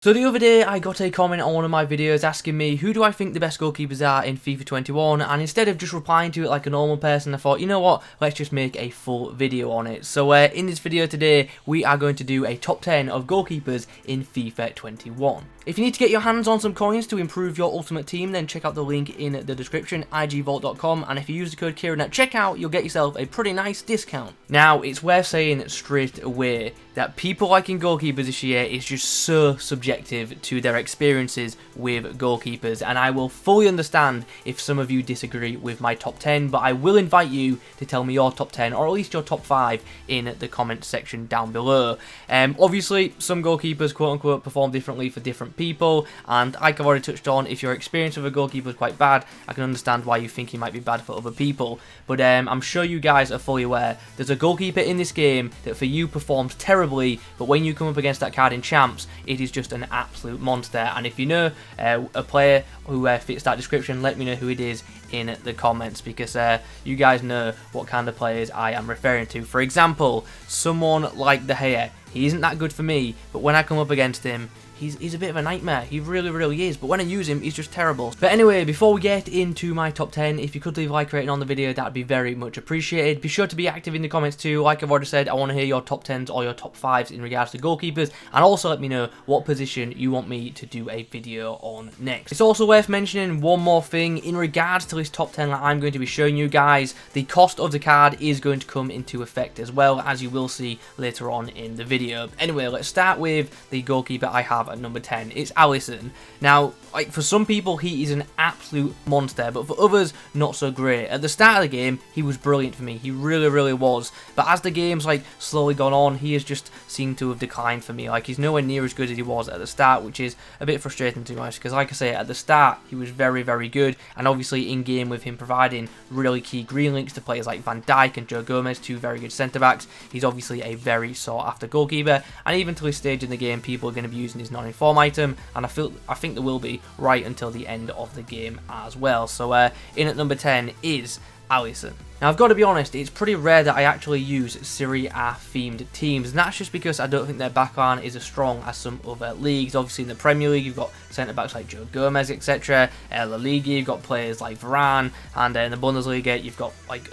So the other day I got a comment on one of my videos asking me who do I think the best goalkeepers are in FIFA 21, and instead of just replying to it like a normal person, I thought, you know what, let's just make a full video on it. So in this video today we are going to do a top 10 of goalkeepers in FIFA 21. If you need to get your hands on some coins to improve your ultimate team, then check out the link in the description, igvault.com, and if you use the code Kieran at checkout, you'll get yourself a pretty nice discount. Now, it's worth saying straight away that people liking goalkeepers this year is just so subjective to their experiences with goalkeepers, and I will fully understand if some of you disagree with my top 10, but I will invite you to tell me your top 10, or at least your top 5 in the comment section down below. Obviously, some goalkeepers, quote-unquote, perform differently for different people, and like I've already touched on, if your experience with a goalkeeper is quite bad, I can understand why you think he might be bad for other people, but I'm sure you guys are fully aware there's a goalkeeper in this game that for you performs terribly, but when you come up against that card in Champs, it is just an absolute monster. And if you know a player who fits that description, let me know who it is in the comments, because you guys know what kind of players I am referring to. For example, someone like De Gea, he isn't that good for me, but when I come up against him, he's a bit of a nightmare. He really is. But when I use him, he's just terrible. But anyway, before we get into my top 10, if you could leave a like rating on the video, that would be very much appreciated. Be sure to be active in the comments too. Like I've already said, I want to hear your top 10s or your top 5s in regards to goalkeepers. And also let me know what position you want me to do a video on next. It's also worth mentioning one more thing. In regards to this top 10 that I'm going to be showing you guys, the cost of the card is going to come into effect as well, as you will see later on in the video. Anyway, let's start with the goalkeeper I have at number 10. It's Alison. Now, like, for some people he is an absolute monster, but for others not so great. At the start of the game he was brilliant for me, he really was, but as the game's like slowly gone on, he has just seemed to have declined for me. Like, he's nowhere near as good as he was at the start, which is a bit frustrating to be honest, because like I say, at the start he was very good, and obviously in game with him providing really key green links to players like Van Dijk and Joe Gomez, two very good centre backs, he's obviously a very sought after goalkeeper, and even to this stage in the game people are going to be using his non-inform item, and I think there will be right until the end of the game as well. So in at number 10 is Alison. Now, I've got to be honest, it's pretty rare that I actually use Serie A themed teams, and that's just because I don't think their backline is as strong as some other leagues. Obviously in the Premier League you've got centre backs like Joe Gomez, etc. La Liga you've got players like Varane, and in the Bundesliga you've got like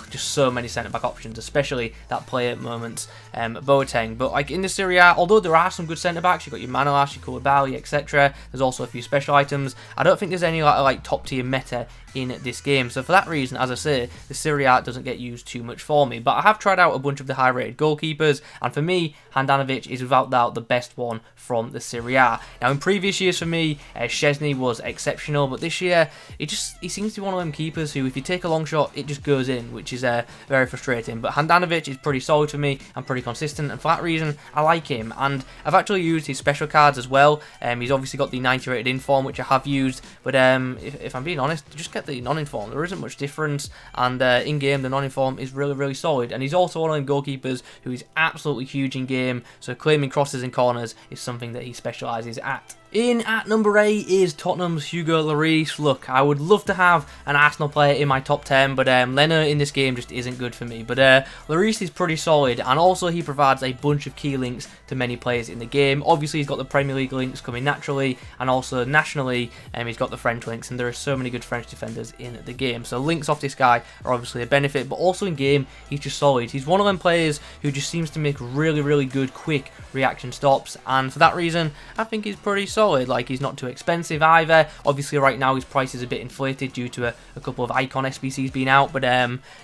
just so many centre back options, especially that player at the moment, Boateng. But like in the Serie A, although there are some good centre backs, you've got your Manuel, your Koulibaly, etc. There's also a few special items. I don't think there's any like top tier meta in this game, so for that reason, as I say, the Serie A doesn't get used too much for me. But I have tried out a bunch of the high rated goalkeepers, and for me Handanovic is without doubt the best one from the Serie A. Now in previous years for me, Szczesny was exceptional, but this year he seems to be one of them keepers who, if you take a long shot, it just goes in, which is very frustrating. But Handanovic is pretty solid for me and pretty consistent, and for that reason I like him. And I've actually used his special cards as well. He's obviously got the 90 rated inform, which I have used, but if I'm being honest, just get the non-inform. There isn't much difference, and in game the non-inform is really solid, and he's also one of them goalkeepers who is absolutely huge in game, so claiming crosses and corners is something that he specialises at. In at number 8 is Tottenham's Hugo Laurice. Look, I would love to have an Arsenal player in my top 10, but Leno in this game just isn't good for me. But Laurice is pretty solid, and also he provides a bunch of key links to many players in the game. Obviously he's got the Premier League links coming naturally, and also nationally he's got the French links, and there are so many good French defenders in the game. So links off this guy are obviously a benefit, but also in game he's just solid. He's one of them players who just seems to make really good quick reaction stops, and for that reason I think he's pretty solid. Like, he's not too expensive either. Obviously right now his price is a bit inflated due to a couple of icon SBCs being out, but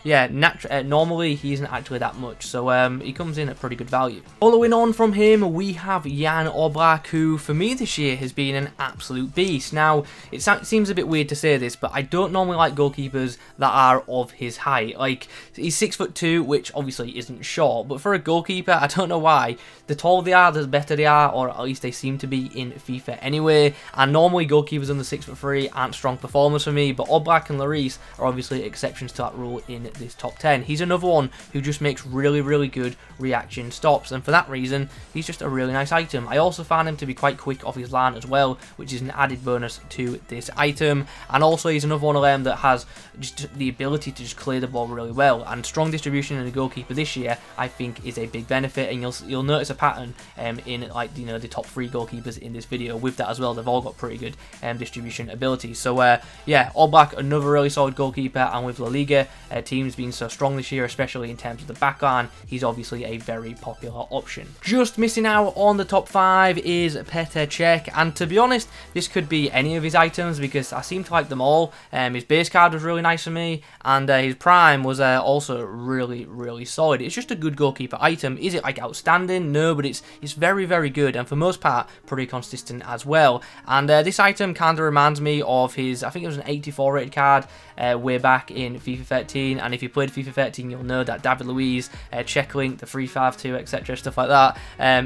yeah, normally he isn't actually that much, so he comes in at pretty good value. Following on from him, we have Jan Obraku, who for me this year has been an absolute beast. Now, it seems a bit weird to say this, but I don't normally like goalkeepers that are of his height. Like, he's 6'2", which obviously isn't short, but for a goalkeeper, I don't know why, the taller they are, the better they are, or at least they seem to be in FIFA goalkeeper anyway, and normally goalkeepers under 6'3" aren't strong performers for me, but Obraku and Laurice are obviously exceptions to that rule in this top 10. He's another one who just makes really good reaction stops, and for that reason he's just a really nice item. I also found him to be quite quick off his line as well, which is an added bonus to this item, and also he's another one of them that has just the ability to just clear the ball really well, and strong distribution in the goalkeeper this year I think is a big benefit, and you'll notice a pattern in like the top 3 goalkeepers in this video with that as well. They've all got pretty good distribution abilities. So yeah, Obraku, another really solid goalkeeper, and with La Liga teams being so strong this year, especially in terms of the back line, he's obviously a very popular option. Just missing out on the top 5 is Petr Cech, and to be honest, this could be any of his items because I seem to like them all. His base card was really nice for me, and his prime was also really solid. It's just a good goalkeeper item. Is it like outstanding? No, but it's very good, and for most part pretty consistent as well. And this item kind of reminds me of his, I think it was an 84 rated card way back in FIFA 13, and if you played FIFA 13 you'll know that David Luiz, check link, the 352, etc, stuff like that.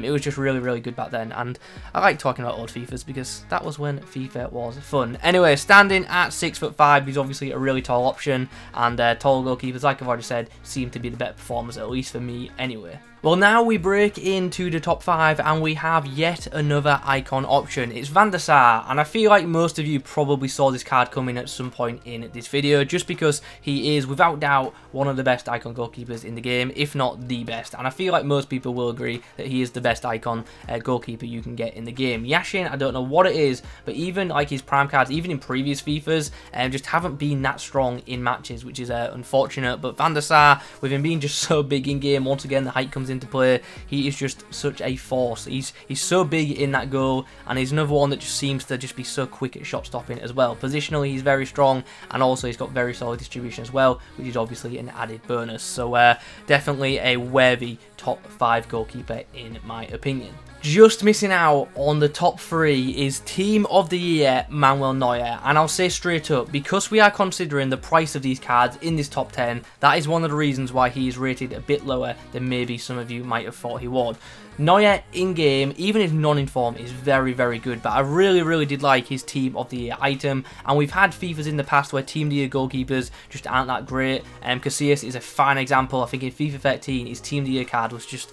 It was just really good back then, and I like talking about old FIFAs because that was when FIFA was fun. Anyway, standing at 6'5", he's obviously a really tall option, and tall goalkeepers, like I've already said, seem to be the better performers, at least for me anyway. Well, now we break into the top 5 and we have yet another icon option. It's Van der Sar, and I feel like most of you probably saw this card coming at some point in this video, just because he is without doubt one of the best icon goalkeepers in the game, if not the best, and I feel like most people will agree that he is the best icon goalkeeper you can get in the game. Yashin, I don't know what it is, but even like his prime cards, even in previous FIFAs, just haven't been that strong in matches, which is unfortunate. But Van der Sar, with him being just so big in game, once again the height comes into play. He is just such a force. He's so big in that goal, and he's another one that just seems to just be so quick at shot stopping as well. Positionally he's very strong, and also he's got very solid distribution as well, which is obviously an added bonus. So definitely a worthy top 5 goalkeeper in my opinion. Just missing out on the top 3 is Team of the Year Manuel Neuer, and I'll say straight up, because we are considering the price of these cards in this top 10, that is one of the reasons why he is rated a bit lower than maybe some of you might have thought he would. Neuer in game, even if non-in-form, is very good, but I really did like his Team of the Year item, and we've had FIFAs in the past where Team of the Year goalkeepers just aren't that great. Casillas is a fine example. I think in FIFA 13 his Team of the Year card was just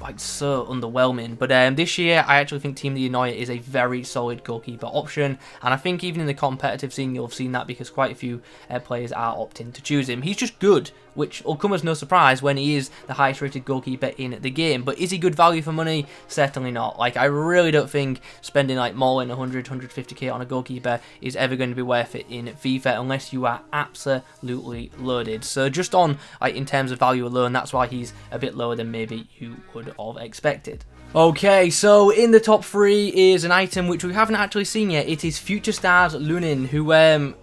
like so underwhelming. But this year I actually think Team of the Year Neuer is a very solid goalkeeper option, and I think even in the competitive scene you'll have seen that, because quite a few players are opting to choose him. He's just good, which will come as no surprise when he is the highest rated goalkeeper in the game. But is he good value for money? Certainly not. Like, I really don't think spending like more than 100-150k on a goalkeeper is ever going to be worth it in FIFA unless you are absolutely loaded. So just on like in terms of value alone, that's why he's a bit lower than maybe you would have expected. Okay, so in the top 3 is an item which we haven't actually seen yet. It is Future Stars Lunin, who,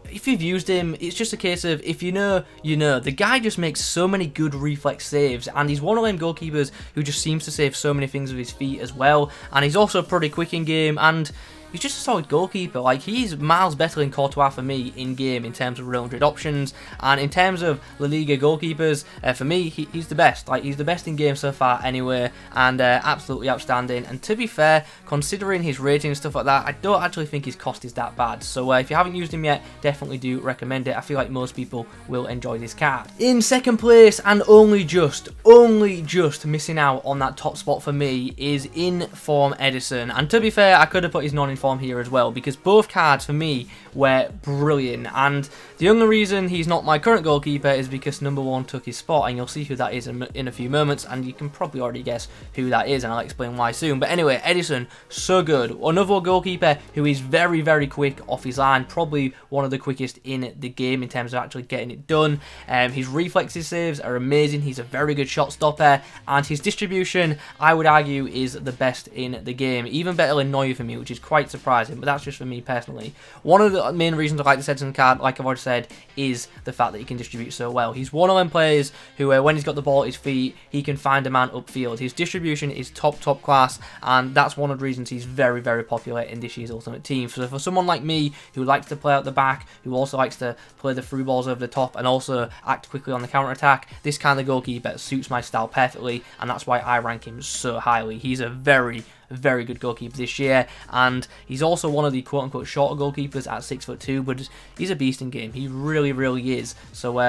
if you've used him, it's just a case of, if you know, you know. The guy just makes so many good reflex saves, and he's one of them goalkeepers who just seems to save so many things with his feet as well, and he's also pretty quick in game, and he's just a solid goalkeeper. Like, he's miles better than Courtois for me in game in terms of Real Madrid options, and in terms of La Liga goalkeepers, for me, he's the best. Like, he's the best in game so far anyway, and absolutely outstanding. And to be fair, considering his rating and stuff like that, I don't actually think his cost is that bad. So if you haven't used him yet, definitely do recommend it. I feel like most people will enjoy this card. In second place, and only just missing out on that top spot for me, is In Form Edison. And to be fair, I could have put his non-in-form here as well, because both cards for me were brilliant, and the only reason he's not my current goalkeeper is because number 1 took his spot, and you'll see who that is in a few moments, and you can probably already guess who that is, and I'll explain why soon. But anyway, Edison, so good. Another goalkeeper who is very quick off his line, probably one of the quickest in the game in terms of actually getting it done. His reflexes saves are amazing. He's a very good shot stopper, and his distribution, I would argue, is the best in the game, even better than Neuer for me, which is quite surprising, but that's just for me personally. One of the main reasons I like this Edison card, like I've already said, is the fact that he can distribute so well. He's one of them players who, when he's got the ball at his feet, he can find a man upfield. His distribution is top class, and that's one of the reasons he's very popular in this year's Ultimate Team. So for someone like me, who likes to play out the back, who also likes to play the through balls over the top, and also act quickly on the counter-attack, this kind of goalkeeper suits my style perfectly, and that's why I rank him so highly. He's a very very good goalkeepers this year, and he's also one of the quote-unquote shorter goalkeepers at 6'2", but he's a beast in game. He really, really is. So,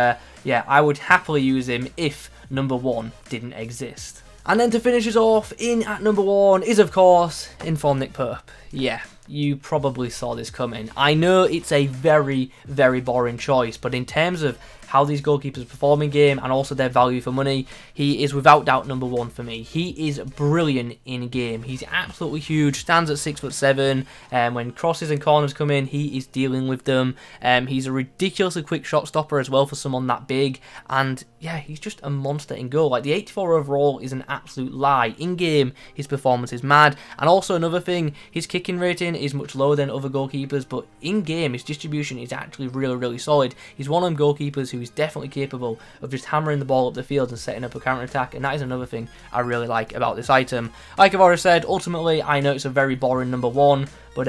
yeah, I would happily use him if number 1 didn't exist. And then to finish us off, in at number 1 is, of course, informed Nick Pope. Yeah, you probably saw this coming. I know it's a very, very boring choice, but in terms of how these goalkeepers perform in game and also their value for money, he is without doubt number 1 for me. He is brilliant in game. He's absolutely huge, stands at 6'7", and when crosses and corners come in, he is dealing with them. He's a ridiculously quick shot stopper as well for someone that big, and yeah, he's just a monster in goal. Like, the 84 overall is an absolute lie. In game, his performance is mad, and also another thing, his kicking rating is much lower than other goalkeepers, but in game, his distribution is actually really, really solid. He's one of them goalkeepers who is definitely capable of just hammering the ball up the field and setting up a counter-attack, and that is another thing I really like about this item. Like I've already said, ultimately, I know it's a very boring number 1, but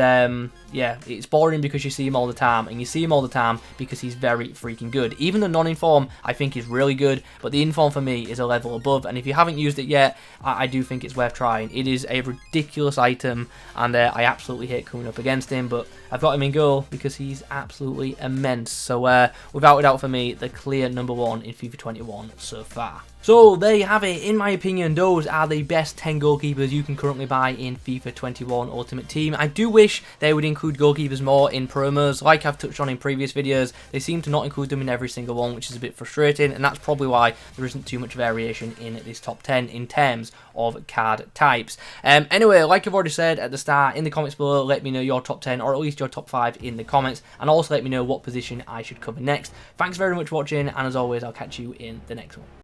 yeah, it's boring because you see him all the time, and you see him all the time because he's very freaking good. Even the non-inform, I think, is really good, but the inform for me is a level above, and if you haven't used it yet, I do think it's worth trying. It is a ridiculous item, and I absolutely hate coming up against him, but I've got him in goal because he's absolutely immense. So without a doubt for me, the clear number 1 in FIFA 21 so far. So there you have it. In my opinion, those are the best 10 goalkeepers you can currently buy in FIFA 21 Ultimate Team. I do wish they would include goalkeepers more in promos. Like I've touched on in previous videos, they seem to not include them in every single one, which is a bit frustrating, and that's probably why there isn't too much variation in this top 10 in terms of card types. Anyway, like I've already said at the start, in the comments below, let me know your top 10 or at least your top 5 in the comments, and also let me know what position I should cover next. Thanks very much for watching, and as always, I'll catch you in the next one.